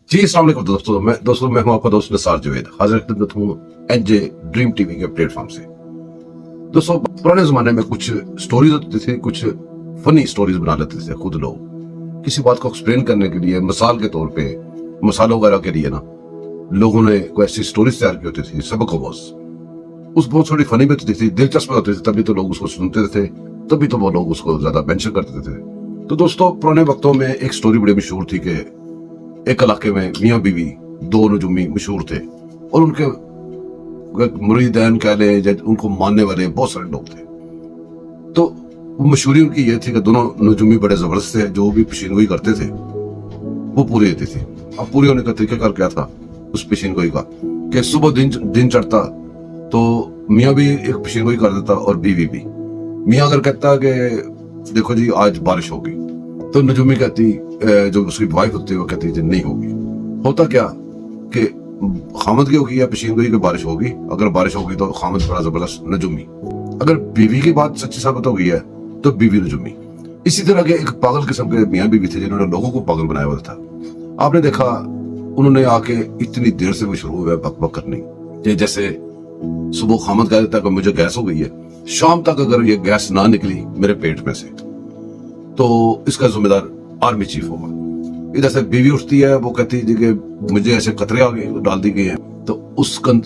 जी अस्सलाम वालेकुम दोस्तों मैं हूं आपका दोस्त निसार जावेद, हाजिर खिदमत हूं एनजे ड्रीम टीवी के प्लेटफॉर्म से। दोस्तों पुराने जमाने में कुछ स्टोरीज होती थी, कुछ फनी स्टोरीज बना लेते थे खुद लोग। किसी बात को एक्सप्लेन करने के लिए मिसाल के तौर पे मसालों वगैरह के लिए ना लोगों ने कोई ऐसी स्टोरीज तैयार की होती थी, सबक उस बहुत थोड़ी फनी भी होती थी, दिलचस्प होती थी, तभी तो लोग उसको सुनते थे, तभी तो वो लोग उसको ज्यादा मेंशन करते थे। तो दोस्तों पुराने वक्तों में एक स्टोरी बड़ी मशहूर थी कि एक इलाके में मियाँ बीवी दो नजुमी मशहूर थे और उनके मुरीदैन कह ले या उनको मानने वाले बहुत सारे लोग थे। तो मशहूरी उनकी ये थी कि दोनों नजुमी बड़े जबरदस्त थे, जो भी पेशीनगोई करते थे वो पूरी होती थी। अब पूरी होने का तरीका क्या था उस पेशीनगोई का कि सुबह दिन चढ़ता तो मियाँ भी एक पेशीनगोई कर देता और बीवी भी। मियाँ अगर कहता कि देखो जी आज बारिश होगी, तो नजुमी कहती, जो उसकी वाइफ होती है वो कहती है नहीं होगी। होता क्या कि खामद की होगी या पेशीनगोई की बारिश होगी, अगर बारिश होगी तो खामद बड़ा जबरदस्त नजुमी, अगर बीवी की बात सच्ची साबित हो गई है तो बीवी नजुमी। इसी तरह के एक पागल किस्म के मियाँ बीवी थे जिन्होंने लोगों को पागल बनाया हुआ था। आपने देखा उन्होंने आके इतनी देर से वो शुरू हुआ बक बक करनी, जैसे सुबह खामद कह देता कि मुझे गैस हो गई है, शाम तक अगर ये गैस ना निकली मेरे पेट में से तो इसका जिम्मेदार आर्मी चीफ होगा। इधर से बीवी उठती है, वो कहती है कि मुझे ऐसे कतरे आ गए डाल दी गए हैं, तो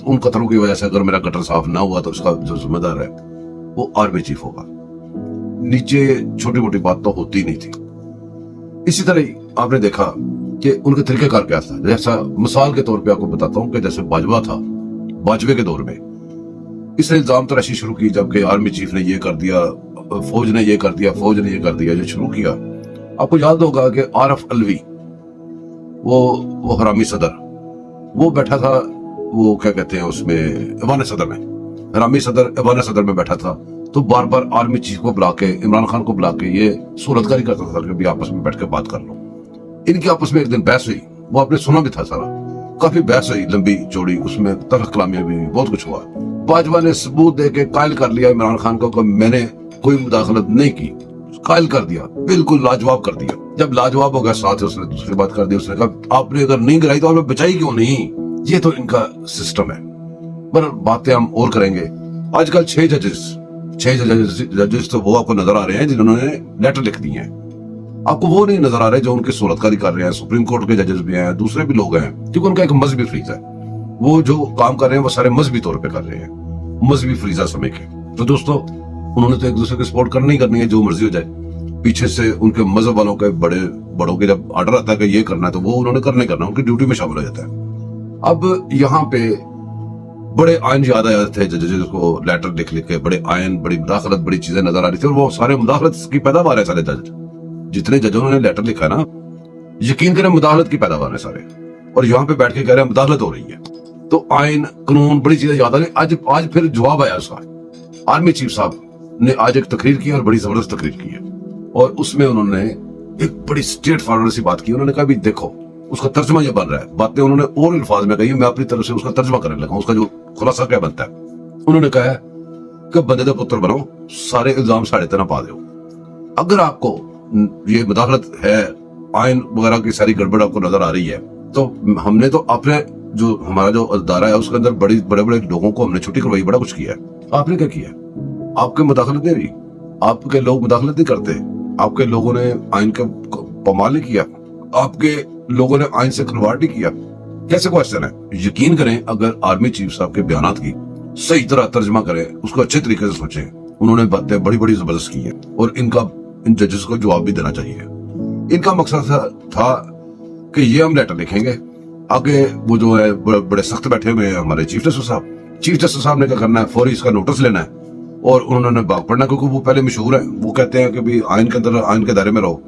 उन कतरों की वजह से अगर मेरा गटर साफ ना हुआ तो उसका जो जिम्मेदार है वो आर्मी चीफ होगा। नीचे छोटी मोटी बात तो होती नहीं थी। इसी तरह ही आपने देखा कि उनके तरीकेकार क्या था। जैसा मिसाल के तौर पे आपको बताता हूँ कि जैसे बाजवा था, बाजवे के दौर में इसने इल्जाम तराशी शुरू की, जबकि आर्मी चीफ ने ये कर दिया, फौज ने ये कर दिया, फौज ने ये कर दिया, जो शुरू किया। आपको याद होगा कि आरफ अलवी वो हरामी सदर, वो बैठा था, वो क्या कहते हैं उसमें ऐवान सदर में, हरामी सदर ऐवान सदर में बैठा था, तो बार बार आर्मी चीफ को बुला के, इमरान खान को बुला के ये सूरतकारी करता था कि भी आपस में बैठ के बात कर लो। इनकी आपस में एक दिन बहस हुई, वो आपने सुना भी था सारा, काफी बहस हुई लंबी चौड़ी, उसमें तलख कलामियां भी, बहुत कुछ हुआ। बाजवा ने सबूत दे के कायल कर लिया इमरान खान को कि मैंने कोई मुदाखलत नहीं की, कायल कर दिया, बिल्कुल लाजवाब कर दिया। जब लाजवाब हो गया साथ उसने दूसरी बात कर दी, उसने कहा आपने अगर नहीं गिराई तो आपने बचाई क्यों नहीं। ये तो इनका सिस्टम है। पर बातें हम और करेंगे। आजकल 6 जजेस तो वो आपको नजर आ रहे हैं जिन्होंने लेटर लिख दिए हैं, आपको वो नहीं नजर आ रहे जो उनकी सूरतकारी कर रहे हैं। सुप्रीम कोर्ट के जजेस भी हैं, दूसरे भी लोग हैं, क्योंकि उनका एक मजहबी फ्रीज है। वो जो काम कर रहे हैं वो सारे मजहबी तौर पे कर रहे हैं, मजहबी फ्रीजा समय के। तो दोस्तों उन्होंने तो एक दूसरे की सपोर्ट करनी ही करनी है, जो मर्जी हो जाए। पीछे से उनके मजहब वालों के बड़ों के जब ऑर्डर आता है कि ये करना है तो वो उन्होंने करना, उनकी ड्यूटी में शामिल हो जाता है। अब यहाँ पे बड़े आयन याद आए थे, जजेस को लेटर लिख के बड़े आयन, बड़ी मुदाखलत, बड़ी चीजें नजर आ रही थी, और वो सारे मुदाखलत की पैदावार है। सारे जज जितने जजों ने लेटर लिखा ना, यकीन करें मुदाखलत की पैदावार है सारे, और यहाँ पे बैठ के कह रहे हैं मुदाखलत हो रही है। तो आयन, कानून, बड़ी चीजें याद आ रही। आज फिर जवाब आया उसका। आर्मी चीफ साहब ने आज एक तकरीर की और बड़ी जबरदस्त तकरीर की है, और उसमें उन्होंने एक बड़ी स्ट्रेट फॉरवर्ड सी बात की। उन्होंने कहा भी देखो उसका तर्जमा ये बन रहा है, बातें उन्होंने और अल्फाज में कही, मैं अपनी तरफ से उसका तर्जमा करने लगा, उसका जो खुलासा क्या बनता है। उन्होंने कहा कि बंदे का पुत्र बनो, सारे इल्जाम साढ़े तरह पा दो। अगर आपको ये मुदाखलत है, आयन वगैरह की सारी गड़बड़ आपको नजर आ रही है, तो हमने तो अपने जो हमारा जो अदारा है उसके अंदर बड़े बड़े लोगों को हमने छुट्टी करवाई, बड़ा कुछ किया है। आपने क्या किया? आपके मुदाखलत नहीं हुई, आपके लोग मुदाखलत नहीं करते, आपके लोगों ने आयन का पमाल नहीं किया, आपके लोगों ने आयन से खिलवाड़ नहीं किया। कैसे क्वेश्चन है? यकीन करें अगर आर्मी चीफ साहब के बयानात की सही तरह तर्जमा करें, उसको अच्छे तरीके से सोचें, उन्होंने बातें बड़ी बड़ी जबरदस्त की हैं, और इन जजेस को जवाब भी देना चाहिए। इनका मकसद था कि ये हम लेटर लिखेंगे, आगे वो जो है बड़े सख्त बैठे हुए हैं हमारे चीफ जस्टिस साहब ने क्या करना है, फौरी इसका नोटिस लेना है और उन्होंने भाग पड़ना, क्योंकि वो पहले मशहूर है, वो कहते हैं कि भी आयन के अंदर, आयन के दायरे में रहो।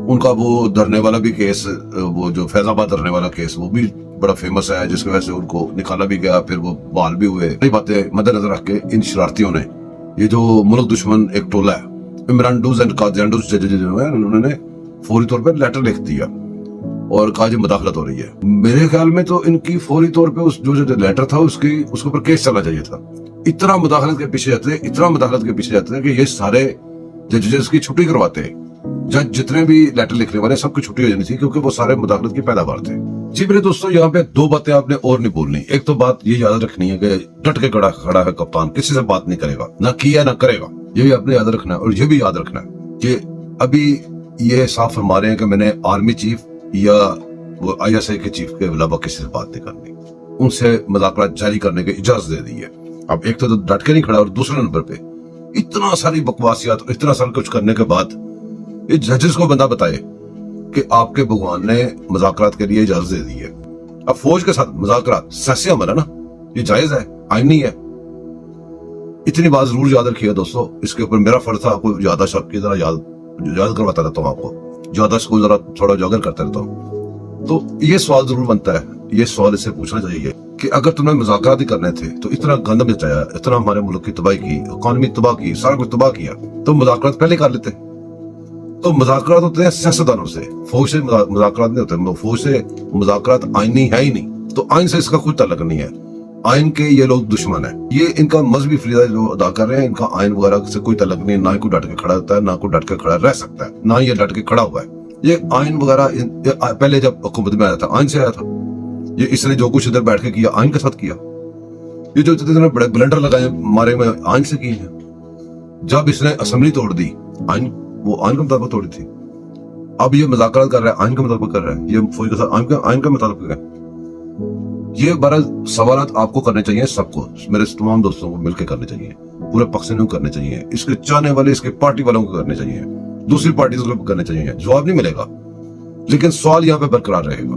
उनका वो धरने वाला भी केस, वो जो फैजाबाद धरने वाला केस, वो भी बड़ा फेमस है, जिसकी वजह से उनको निकाला भी गया, फिर वो बहाल भी हुए। कई बातें मद्देनजर रख के इन शरारतियों ने, ये जो मुल्क दुश्मन एक टोला है, इमरानडूज एंड काजियांडूज जजेस जो है, उन्होंने फौरी तौर पर लेटर लिख दिया और कहा जी मुदाखलत हो रही है। मेरे ख्याल में तो इनकी फौरी तौर पे उस जो लेटर था उसके ऊपर केस चलना चाहिए था। इतना मुदाखलत के पीछे जाते थे कि ये सारे जजेस की छुट्टी करवाते, जज जितने भी लेटर लिखने वाले सबकी छुट्टी हो जानी थी, क्योंकि वो सारे मुदाखलत की पैदावार थे। जी मेरे दोस्तों, यहाँ पे दो बातें आपने और नहीं बोलनी। एक तो बात ये याद रखनी है कि डट के खड़ा है कप्तान, किसी से बात नहीं करेगा, ना किया ना करेगा, ये भी आपने याद रखना है। और ये भी याद रखना है कि अभी ये साफ फरमा रहे हैं कि मैंने आर्मी चीफ या वो ISI के चीफ के अलावा किसी से बात नहीं करनी, उनसे मुज़ाकरात जारी करने की इजाजत दे दी है। अब एक तो डट के नहीं खड़ा, और दूसरे नंबर पे इतना सारी बकवासियात, इतना सारा कुछ करने के बाद ये जजेस को बंदा बताए कि आपके भगवान ने मुज़ाकरात के लिए इजाजत दे दी है। अब फौज के साथ मुज़ाकरात सियासी अमल है ना, ये जायज है, आईनी है। इतनी बात जरूर याद रखिएगा दोस्तों, इसके ऊपर मेरा फर्ज था आपको याददाश्त आपकी जरा याद करवाता रहता हूँ, आपको याददाश्त को जरा थोड़ा उजागर करता रहता हूँ। तो ये सवाल जरूर बनता है, ये सवाल इससे पूछना चाहिए कि अगर तुम्हें मुज़ाकरात ही करने थे तो इतना गंद मचाया, इतना हमारे मुल्क की तबाही की, इकॉनमी तबाह की, सारा कुछ तबाह किया, तो मुज़ाकरात पहले कर लेते। तो मुज़ाकरात होते हैं सियासतदानों से, फौज से मुज़ाकरात नहीं होते। फौज से मुज़ाकरात आईनी है ही नहीं, तो आइन से इसका कोई ताल्लुक नहीं है। आइन के ये लोग दुश्मन है, ये इनका मजहबी फरीदा जो अदा कर रहे हैं, इनका आइन वगैरह से कोई ताल्लुक नहीं। ना ही कोई डट के खड़ा होता है, ना कोई डट के खड़ा रह सकता है, ना ये डट के खड़ा हुआ है। ये आइन वगैरह पहले जब हुकूमत में आया था, आइन से आया था। ये इसने जो कुछ इधर बैठ के किया, आइन के साथ किया। ये जो इतने बड़े ब्लंडर लगाए मारे में, आइन से किए हैं। जब इसने असेंबली तोड़ दी, आइन वो आइन के मुताबिक तोड़ी थी। अब ये मुज़ाकरात कर रहा है, आइन के मुताबिक कर रहा है, ये फौज के साथ आइन के मुताबिक है। ये 12 सवालात आपको करने चाहिए, सबको, मेरे तमाम दोस्तों को मिलकर करने चाहिए, पूरे पाकिस्तान को करने चाहिए, इसके चाहने वाले, इसके पार्टी वालों को करने चाहिए, दूसरी पार्टी को करने चाहिए। जवाब नहीं मिलेगा, लेकिन सवाल यहाँ पे बरकरार रहेगा।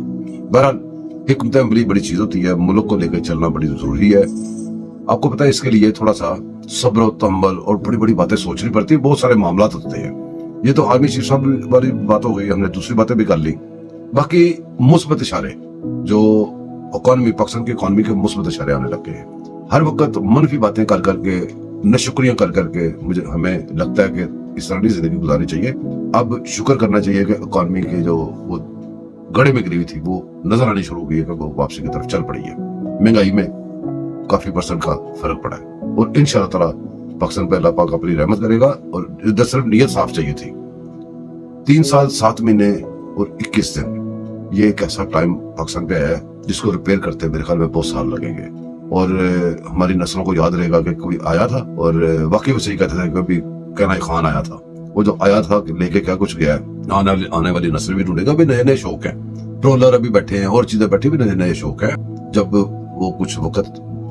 बहरहाल हिकमत अमली बड़ी चीज होती है, मुल्क को लेकर चलना बड़ी जरूरी है। आपको पता है, इसके लिए थोड़ा सा सब्र और तहम्मुल और बड़ी बड़ी बातें सोचनी पड़ती है, बहुत सारे मामला होते हैं। ये तो आर्मी चीफ साहब वाली बात हो गई, हमने दूसरी बातें भी कर ली। बाकी मुस्बत इशारे, जो इकॉनमी, पाकिस्तान की इकॉनमी के मुस्बत इशारे आने लग गए हैं। हर वक्त मनफी बातें कर करके, नशुक्रियां कर करके मुझे हमें लगता है कि इस तरह की जिंदगी गुजारनी चाहिए। अब शुक्र करना चाहिए कि इकॉनमी के जो वो गड़े में गिरी हुई थी, वो नजर आनी शुरू हुई है कि वो वापसी की तरफ चल पड़ी है। महंगाई में काफी % का फर्क पड़ा है, और इंशाअल्लाह ताला पाकिस्तान पे अल्लाह पाक अपनी रहमत करेगा। और सिर्फ नीयत साफ चाहिए थी। 3 साल 7 महीने और 21 दिन, ये एक ऐसा टाइम पाकिस्तान पे आया है जिसको रिपेयर करते मेरे ख्याल में बहुत साल लगेंगे। और हमारी नस्लों को याद रहेगा कि कोई आया था, और वाकई वो सही कहते थे, कभी कहना खान आया था, वो जो आया था लेके क्या कुछ गया है। आने वाली नस्ल भी ढूंढेगा, भी नए नए शौक है, ट्रोलर अभी बैठे हैं और चीजें बैठी भी नए नए शौक है। जब वो कुछ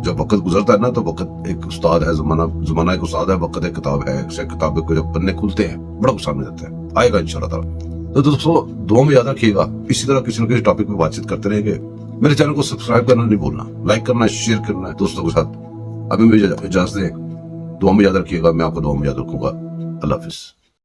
जब वक्त गुजरता है ना, तो वक्त एक उस्ताद है, जमाना एक उस्ताद है, वक्त एक किताब है। किताबें को जब पन्ने खुलते हैं बड़ा गुस्सा में जाता है, आएगा इंशाल्लाह ताला। तो दोस्तों दुआ में याद रखिएगा, इसी तरह किसी न किसी टॉपिक पे बातचीत करते रहेंगे। मेरे चैनल को सब्सक्राइब करना नहीं भूलना, लाइक करना, शेयर करना है दोस्तों के साथ। अभी मुझे इजाजत दें, दुआ में याद रखिएगा, मैं आपको दुआ में याद रखूंगा। अल्लाह हाफिज।